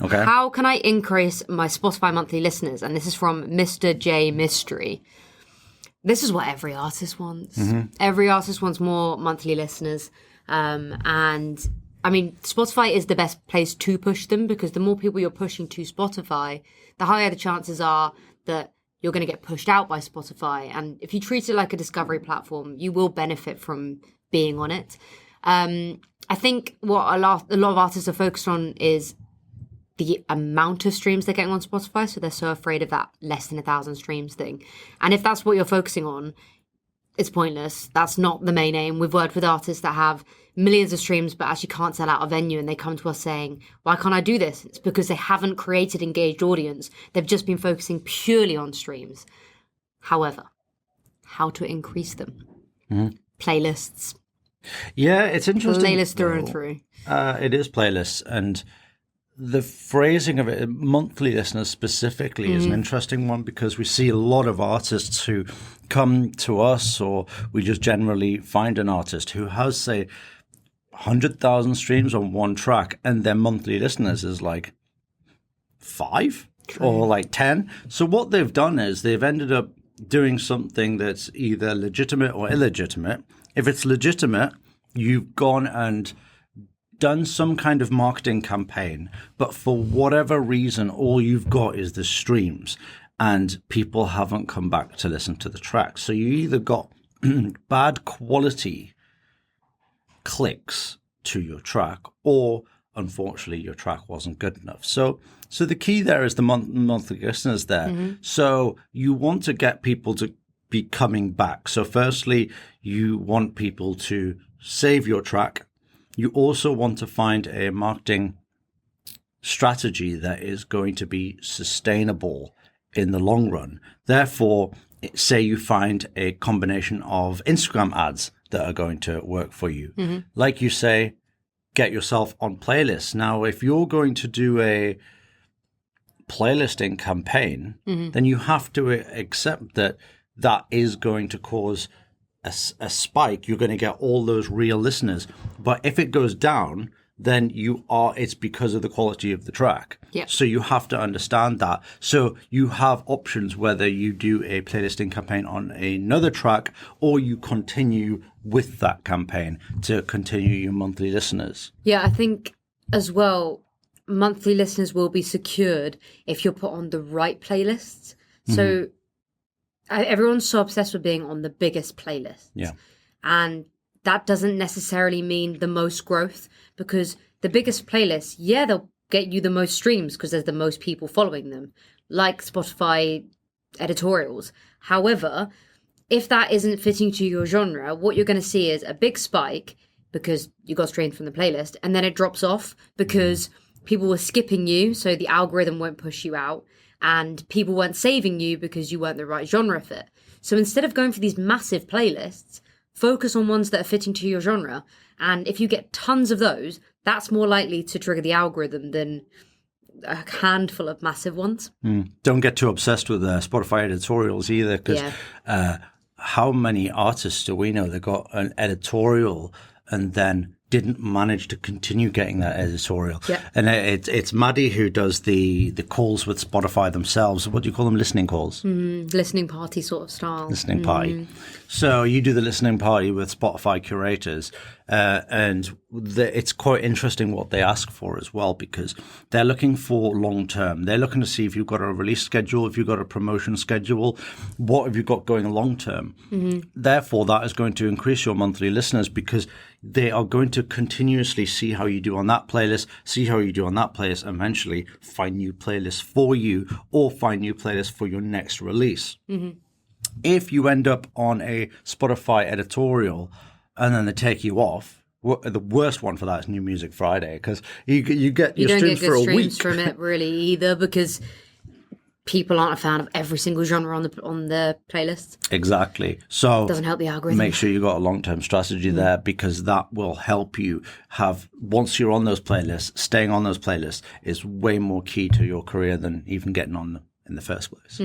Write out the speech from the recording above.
Okay. How can I increase my Spotify monthly listeners? And this is from Mr. J Mystery. This is what every artist wants. Every artist wants more monthly listeners. And I mean, Spotify is the best place to push them, because the more people you're pushing to Spotify, the higher the chances are that you're going to get pushed out by Spotify. And if you treat it like a discovery platform, you will benefit from being on it. I think what a lot of artists are focused on is the amount of streams they're getting on Spotify. So they're so afraid of that less than 1,000 streams thing. And if that's what you're focusing on, it's pointless. That's not the main aim. We've worked with artists that have millions of streams but actually can't sell out a venue, and they come to us saying, why can't I do this? It's because they haven't created engaged audience. They've just been focusing purely on streams. However, how to increase them? Playlists. Yeah, it's interesting. Playlists through and through. It is playlists, and the phrasing of it, monthly listeners specifically, is an interesting one, because we see a lot of artists who come to us, or we just generally find an artist who has, say, 100,000 streams on one track, and their monthly listeners is like 5 or like 10. So what they've done is they've ended up doing something that's either legitimate or illegitimate. If it's legitimate, you've gone and done some kind of marketing campaign, but for whatever reason, all you've got is the streams, and people haven't come back to listen to the track. So you either got bad quality clicks to your track, or unfortunately your track wasn't good enough. So the key there is the monthly listeners there. So you want to get people to be coming back. So firstly, you want people to save your track. You also want to find a marketing strategy that is going to be sustainable in the long run. Therefore, say you find a combination of Instagram ads that are going to work for you. Like you say, get yourself on playlists. Now, if you're going to do a playlisting campaign, then you have to accept that that is going to cause a spike. You're going to get all those real listeners. But if it goes down, then it's because of the quality of the track. Yep. So you have to understand that. So you have options, whether you do a playlisting campaign on another track, or you continue with that campaign to continue your monthly listeners. Yeah, I think as well, monthly listeners will be secured if you're put on the right playlists. So everyone's so obsessed with being on the biggest playlists. Yeah. And that doesn't necessarily mean the most growth, because the biggest playlists, they'll get you the most streams because there's the most people following them, like Spotify editorials. However, if that isn't fitting to your genre, what you're going to see is a big spike because you got streamed from the playlist, and then it drops off because people were skipping you, so the algorithm won't push you out, and people weren't saving you because you weren't the right genre fit. So instead of going for these massive playlists, focus on ones that are fitting to your genre. And if you get tons of those, that's more likely to trigger the algorithm than a handful of massive ones. Don't get too obsessed with Spotify editorials either, because how many artists do we know that got an editorial and then didn't manage to continue getting that editorial? And it's Maddie who does the calls with Spotify themselves. What do you call them? Listening calls? Listening party sort of style. Listening party. So you do the listening party with Spotify curators, and it's quite interesting what they ask for as well, because they're looking for long term. They're looking to see if you've got a release schedule, if you've got a promotion schedule, what have you got going long term. Therefore, that is going to increase your monthly listeners, because they are going to continuously see how you do on that playlist, see how you do on that playlist, and eventually find new playlists for you, or find new playlists for your next release. If you end up on a Spotify editorial and then they take you off, the worst one for that is New Music Friday, because you get your streams for a week. You don't get good streams from it really either, because people aren't a fan of every single genre on the playlist. Exactly. So it doesn't help the algorithm. Make sure you got a long-term strategy there, because that will help you have, once you're on those playlists, staying on those playlists is way more key to your career than even getting on them in the first place.